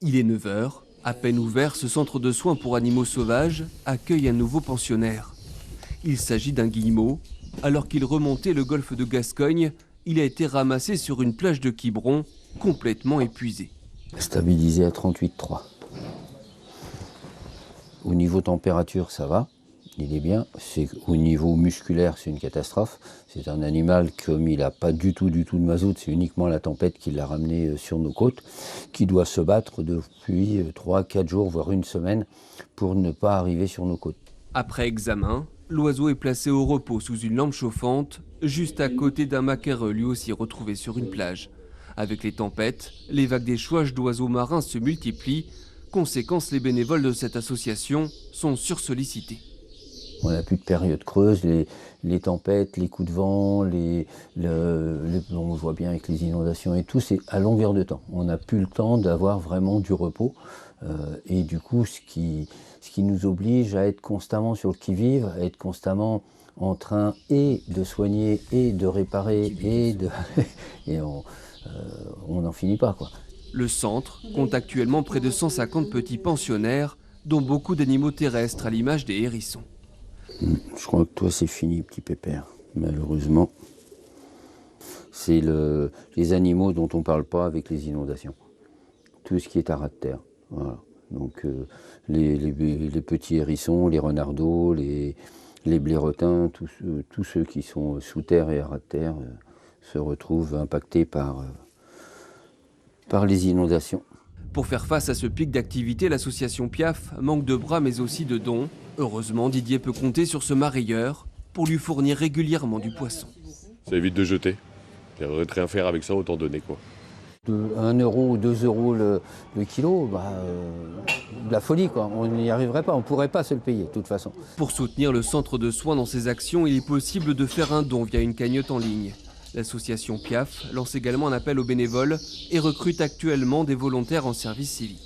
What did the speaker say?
Il est 9 heures. À peine ouvert, ce centre de soins pour animaux sauvages accueille un nouveau pensionnaire. Il s'agit d'un guillemot. Alors qu'il remontait le golfe de Gascogne, il a été ramassé sur une plage de Quiberon, complètement épuisé. Stabilisé à 38,3. Au niveau température, ça va, il est bien. Au niveau musculaire, c'est une catastrophe. C'est un animal, comme il n'a pas du tout de mazout, c'est uniquement la tempête qui l'a ramené sur nos côtes, qui doit se battre depuis 3-4 jours, voire une semaine, pour ne pas arriver sur nos côtes. Après examen, l'oiseau est placé au repos sous une lampe chauffante, juste à côté d'un maquereux lui aussi retrouvé sur une plage. Avec les tempêtes, les vagues d'échouage d'oiseaux marins se multiplient. Conséquence, les bénévoles de cette association sont sursollicités. On n'a plus de période creuse, les tempêtes, les coups de vent, on voit bien avec les inondations et tout, c'est à longueur de temps. On n'a plus le temps d'avoir vraiment du repos. Et du coup, ce qui nous oblige à être constamment sur le qui-vive, à être constamment en train et de soigner et de réparer et on n'en finit pas, quoi. Le centre compte actuellement près de 150 petits pensionnaires, dont beaucoup d'animaux terrestres à l'image des hérissons. Je crois que toi c'est fini, petit pépère, malheureusement. C'est les animaux dont on ne parle pas avec les inondations. Tout ce qui est à ras de terre. Voilà. Donc les petits hérissons, les renardeaux, les blaireautins, tous ceux qui sont sous terre et à ras de terre se retrouvent impactés par les inondations. Pour faire face à ce pic d'activité, l'association Piaf manque de bras mais aussi de dons. Heureusement, Didier peut compter sur ce marailleur pour lui fournir régulièrement du poisson. Ça évite de jeter. J'aimerais rien faire avec ça, autant donner, quoi. De 1 euro ou 2 euros le kilo, de la folie, quoi. On n'y arriverait pas, on ne pourrait pas se le payer de toute façon. Pour soutenir le centre de soins dans ses actions, il est possible de faire un don via une cagnotte en ligne. L'association Piaf lance également un appel aux bénévoles et recrute actuellement des volontaires en service civique.